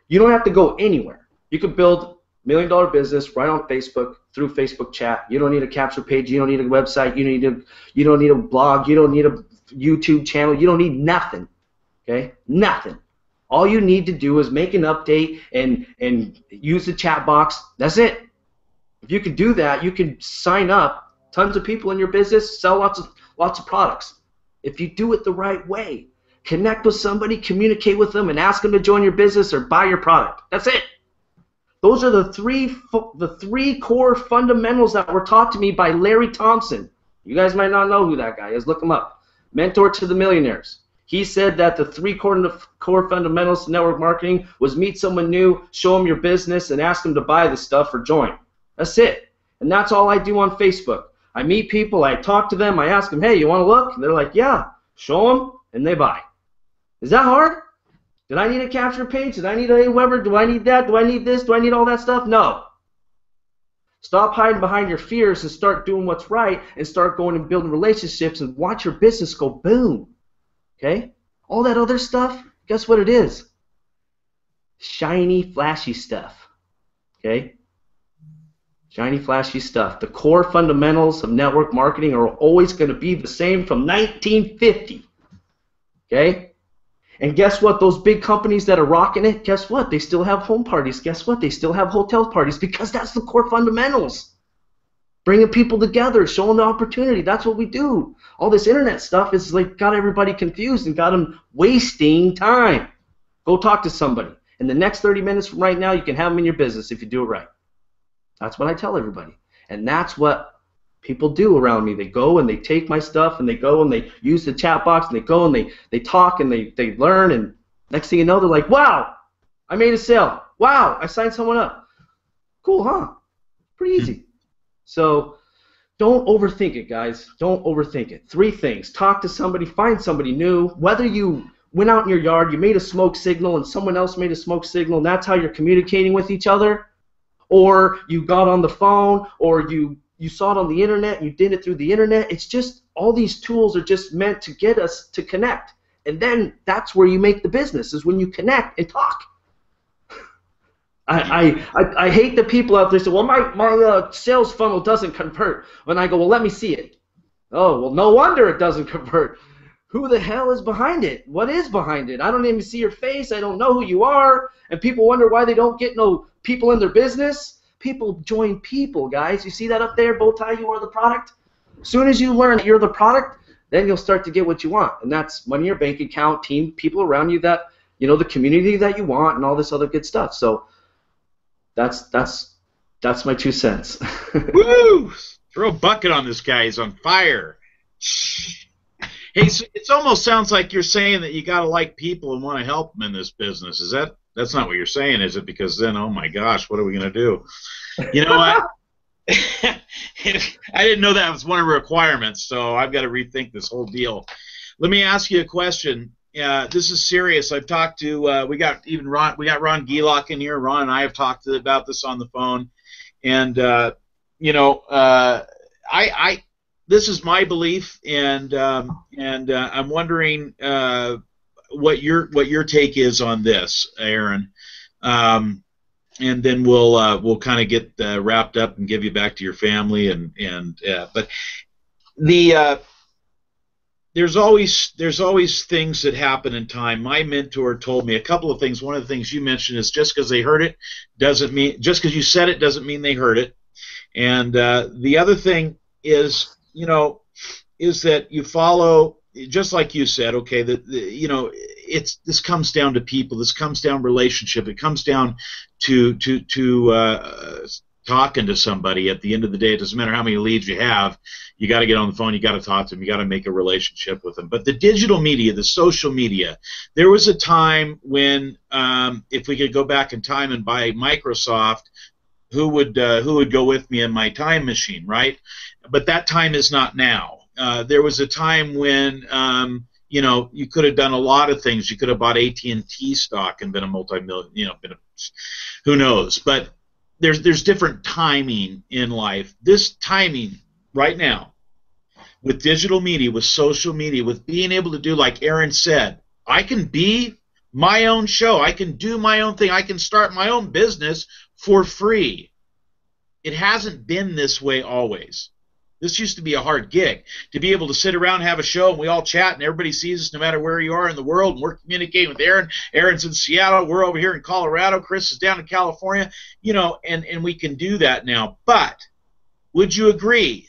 You don't have to go anywhere. You could build $1 million business right on Facebook through Facebook chat. You don't need a capture page. You don't need a website. You don't need a blog. You don't need a YouTube channel. You don't need nothing. Okay, nothing. All you need to do is make an update and use the chat box. That's it. If you can do that, you can sign up tons of people in your business, sell lots of products. If you do it the right way, connect with somebody, communicate with them, and ask them to join your business or buy your product. That's it. Those are the three core fundamentals that were taught to me by Larry Thompson. You guys might not know who that guy is. Look him up. Mentor to the Millionaires. He said that the three core fundamentals to network marketing was meet someone new, show them your business, and ask them to buy the stuff or join. That's it. And that's all I do on Facebook. I meet people, I talk to them, I ask them, hey, you want to look? And they're like, yeah. Show them, and they buy. Is that hard? Did I need a capture page? Did I need a Aweber? Do I need that? Do I need this? Do I need all that stuff? No. Stop hiding behind your fears and start doing what's right and start going and building relationships and watch your business go boom. Okay? All that other stuff, guess what it is? Shiny, flashy stuff. Okay? Shiny, flashy stuff. The core fundamentals of network marketing are always going to be the same from 1950. Okay? And guess what? Those big companies that are rocking it, guess what? They still have home parties. Guess what? They still have hotel parties because that's the core fundamentals. Bringing people together, showing the opportunity. That's what we do. All this internet stuff is like got everybody confused and got them wasting time. Go talk to somebody. In the next 30 minutes from right now, you can have them in your business if you do it right. That's what I tell everybody. And that's what people do around me. They go and they take my stuff and they go and they use the chat box and they go and they talk and they learn, and next thing you know, they're like, wow, I made a sale. Wow, I signed someone up. Cool, huh? Pretty easy. So don't overthink it, guys. Don't overthink it. 3 things. Talk to somebody. Find somebody new. Whether you went out in your yard, you made a smoke signal, and someone else made a smoke signal, and that's how you're communicating with each other, or you got on the phone, or you saw it on the internet, and you did it through the internet. It's just all these tools are just meant to get us to connect. And then that's where you make the business, is when you connect and talk. I hate the people out there say, well, my sales funnel doesn't convert. When I go, well, let me see it. Oh, well, no wonder it doesn't convert. Who the hell is behind it? What is behind it? I don't even see your face. I don't know who you are. And people wonder why they don't get no people in their business. People join people, guys. You see that up there? Bow tie, you are the product. As soon as you learn that you're the product, then you'll start to get what you want. And that's money in your bank account, team, people around you that, you know, the community that you want, and all this other good stuff. So that's my 2 cents. Woo! Throw a bucket on this guy. He's on fire. Hey, so it almost sounds like you're saying that you got to like people and want to help them in this business. That's not what you're saying, is it? Because then, oh my gosh, what are we going to do? You know what? I didn't know that was one of the requirements, so I've got to rethink this whole deal. Let me ask you a question. This is serious. I've talked to we got Ron Gielok in here. Ron and I have talked about this on the phone, and you know, this is my belief, and I'm wondering what your take is on this, Eryn, and then we'll kind of get wrapped up and give you back to your family, but there's always things that happen in time. My mentor told me a couple of things. One of the things you mentioned is just because they heard it doesn't mean, just because you said it doesn't mean they heard it, and the other thing is, you know, is that you follow, just like you said, okay, you know, this comes down to people, this comes down to relationship, it comes down to talking to somebody. At the end of the day, it doesn't matter how many leads you have, you got to get on the phone, you got to talk to them, you got to make a relationship with them. But the digital media, the social media, there was a time when, if we could go back in time and buy Microsoft, who would go with me in my time machine, right? But that time is not now. There was a time when you know, you could have done a lot of things. You could have bought AT&T stock and been a multi-million, you know, who knows? But there's different timing in life. This timing right now, with digital media, with social media, with being able to do, like Eryn said, I can be my own show. I can do my own thing. I can start my own business for free. It hasn't been this way always. This used to be a hard gig, to be able to sit around and have a show and we all chat and everybody sees us no matter where you are in the world, and we're communicating with Eryn. Eryn's in Seattle, we're over here in Colorado, Chris is down in California, you know, and we can do that now. But would you agree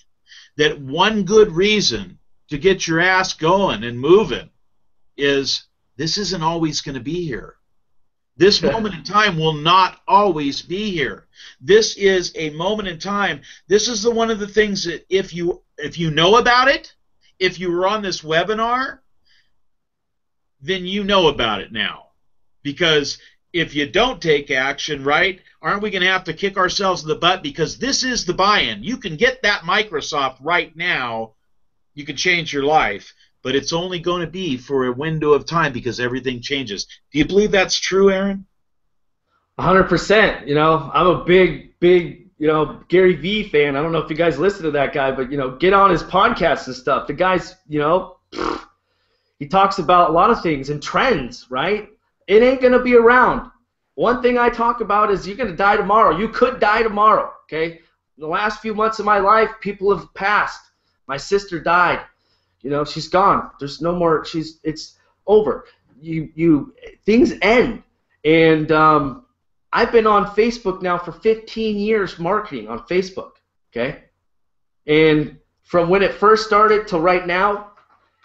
that one good reason to get your ass going and moving is this isn't always going to be here? This moment in time will not always be here. This is a moment in time. This is one of the things that if you know about it, if you were on this webinar, then you know about it now. Because if you don't take action, right, aren't we going to have to kick ourselves in the butt? Because this is the buy-in. You can get that Microsoft right now. You can change your life. But it's only going to be for a window of time because everything changes. Do you believe that's true, Eryn? 100%. You know, I'm a big, you know, Gary Vee fan. I don't know if you guys listen to that guy, but, you know, get on his podcasts and stuff. The guy's, you know, he talks about a lot of things and trends, right? It ain't going to be around. One thing I talk about is you're going to die tomorrow. You could die tomorrow, okay? In the last few months of my life, people have passed. My sister died. You know, she's gone. There's no more. It's over. Things end. And I've been on Facebook now for 15 years marketing on Facebook. Okay, and from when it first started to right now,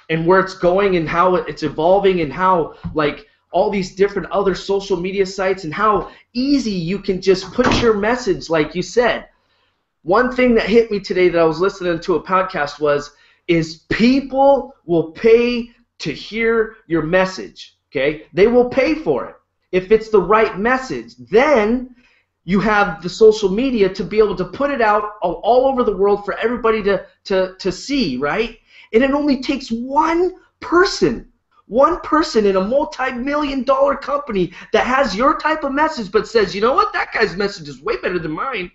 and where it's going and how it's evolving and how, like, all these different other social media sites and how easy you can just put your message, like you said. One thing that hit me today that I was listening to a podcast is people will pay to hear your message, okay? They will pay for it. If it's the right message, then you have the social media to be able to put it out all over the world for everybody to see, right? And it only takes one person in a multi-million-dollar company that has your type of message but says, you know what, that guy's message is way better than mine.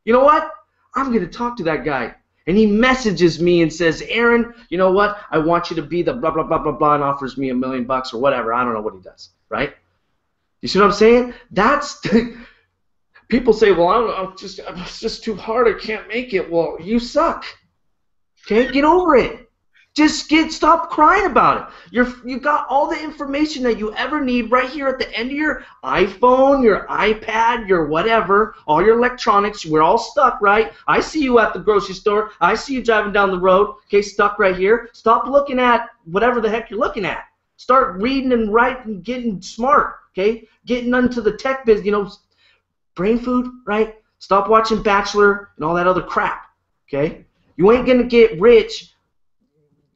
You know what? I'm going to talk to that guy. And he messages me and says, Eryn, you know what? I want you to be the blah, blah, blah, blah, blah, and offers me $1 million or whatever. I don't know what he does, right? You see what I'm saying? That's people say, well, it's just too hard. I can't make it. Well, you suck. Okay? Get over it. Just stop crying about it. You got all the information that you ever need right here at the end of your iPhone, your iPad, your whatever, all your electronics. We're all stuck, right? I see you at the grocery store. I see you driving down the road, okay, stuck right here. Stop looking at whatever the heck you're looking at. Start reading and writing, getting smart, okay? Getting into the tech business, you know, brain food, right? Stop watching Bachelor and all that other crap, okay? You ain't going to get rich,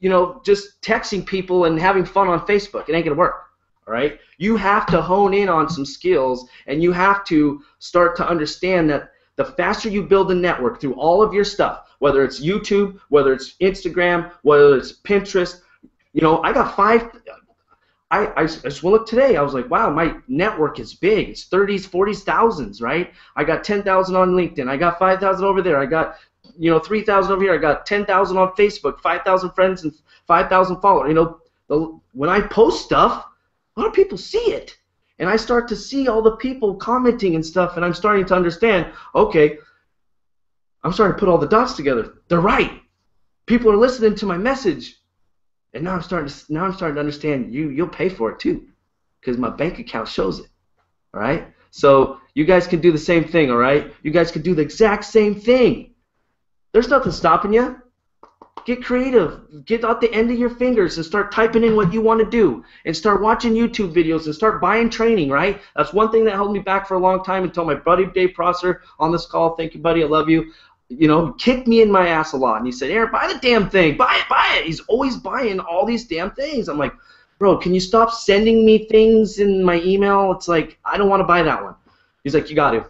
you know, just texting people and having fun on Facebook. It ain't going to work, all right? You have to hone in on some skills, and you have to start to understand that the faster you build a network through all of your stuff, whether it's YouTube, whether it's Instagram, whether it's Pinterest, you know, I got I just looked today. I was like, wow, my network is big. It's 30s, 40s, thousands, right? I got 10,000 on LinkedIn. I got 5,000 over there. I got 3,000 over here. I got 10,000 on Facebook, 5,000 friends, and 5,000 followers. You know, when I post stuff, a lot of people see it. And I start to see all the people commenting and stuff, and I'm starting to understand, okay, I'm starting to put all the dots together. They're right. People are listening to my message. And now I'm starting to understand you'll pay for it too, because my bank account shows it. All right? So you guys can do the same thing, all right? You guys can do the exact same thing. There's nothing stopping you. Get creative. Get out the end of your fingers and start typing in what you want to do, and start watching YouTube videos and start buying training, right? That's one thing that held me back for a long time until my buddy Dave Prosser on this call, thank you, buddy, I love you, kicked me in my ass a lot. And he said, Eryn, buy the damn thing. Buy it. He's always buying all these damn things. I'm like, bro, can you stop sending me things in my email? It's like, I don't want to buy that one. He's like, you got to.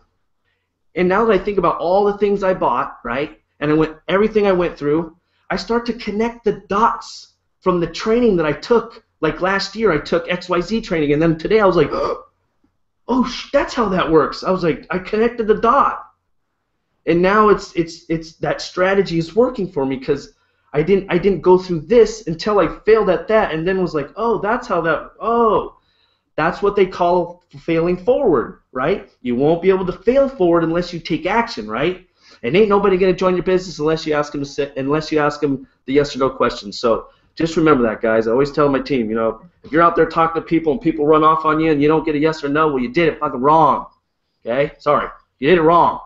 And now that I think about all the things I bought, right, and everything I went through, I start to connect the dots from the training that I took. Like last year, I took XYZ training, and then today I was like, oh, that's how that works. I was like, I connected the dot. And now it's that strategy is working for me because I didn't go through this until I failed at that, and then was like, oh, that's what they call failing forward, right? You won't be able to fail forward unless you take action, right? And ain't nobody gonna join your business unless you ask them the yes or no questions. So just remember that, guys. I always tell my team, if you're out there talking to people and people run off on you and you don't get a yes or no, well, you did it fucking wrong. Okay? Sorry, you did it wrong.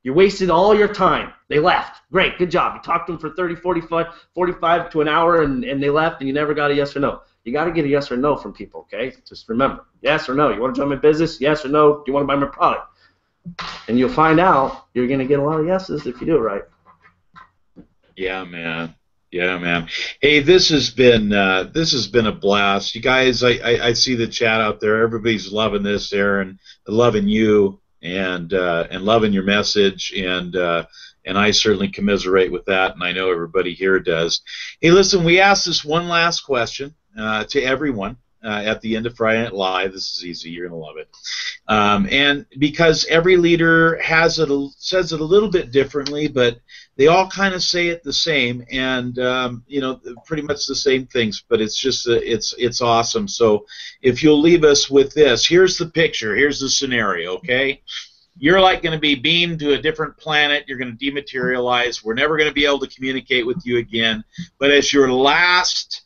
You wasted all your time. They left. Great, good job. You talked to them for 30, 45 to an hour, and they left, and you never got a yes or no. You got to get a yes or no from people, okay? Just remember, yes or no. You want to join my business? Yes or no. Do you want to buy my product? And you'll find out you're going to get a lot of yeses if you do it right. Yeah, man. Yeah, man. Hey, this has been a blast. You guys, I see the chat out there. Everybody's loving this, Eryn, loving you. And loving your message, and I certainly commiserate with that, and I know everybody here does. Hey, listen, we asked this one last question to everyone at the end of Friday Night Live. This is easy; you're gonna love it. And because every leader says it a little bit differently, but they all kind of say it the same, and pretty much the same things. But it's just it's awesome. So if you'll leave us with this, here's the picture. Here's the scenario. Okay, you're like going to be beamed to a different planet. You're going to dematerialize. We're never going to be able to communicate with you again. But as your last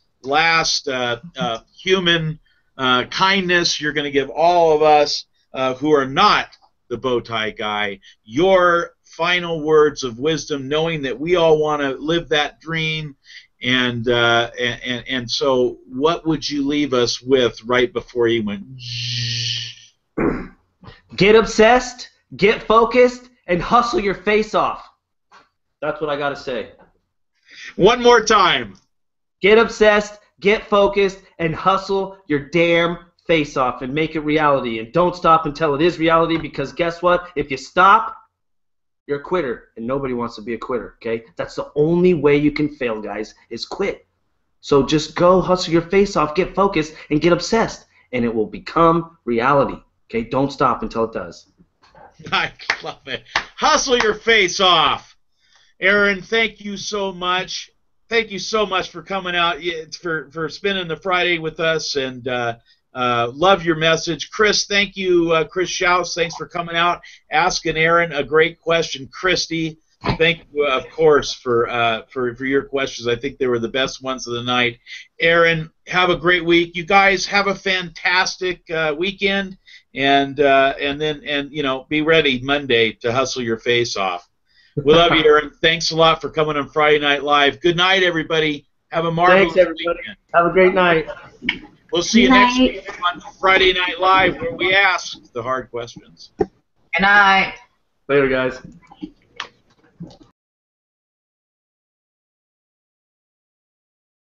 human kindness, you're going to give all of us who are not the bow tie guy your final words of wisdom, knowing that we all want to live that dream And so, what would you leave us with right before you went? Get obsessed, get focused, and hustle your face off. That's what I got to say. One more time. Get obsessed, get focused, and hustle your damn face off and make it reality. And don't stop until it is reality, because guess what? If you stop, you're a quitter, and nobody wants to be a quitter, okay? That's the only way you can fail, guys, is quit. So just go hustle your face off, get focused, and get obsessed, and it will become reality, okay? Don't stop until it does. I love it. Hustle your face off. Eryn, thank you so much. Thank you so much for coming out, for spending the Friday with us, and love your message. Chris, thank you. Chris Schaus, thanks for coming out, asking Eryn a great question. Christy, thank you, of course, for your questions. I think they were the best ones of the night. Eryn, have a great week. You guys have a fantastic weekend, and then be ready Monday to hustle your face off. We love you, Eryn. Thanks a lot for coming on Friday Night Live. Good night, everybody. Have a marvelous weekend. Have a great night. We'll see you next week on Friday Night Live, where we ask the hard questions. Good night. Later, guys.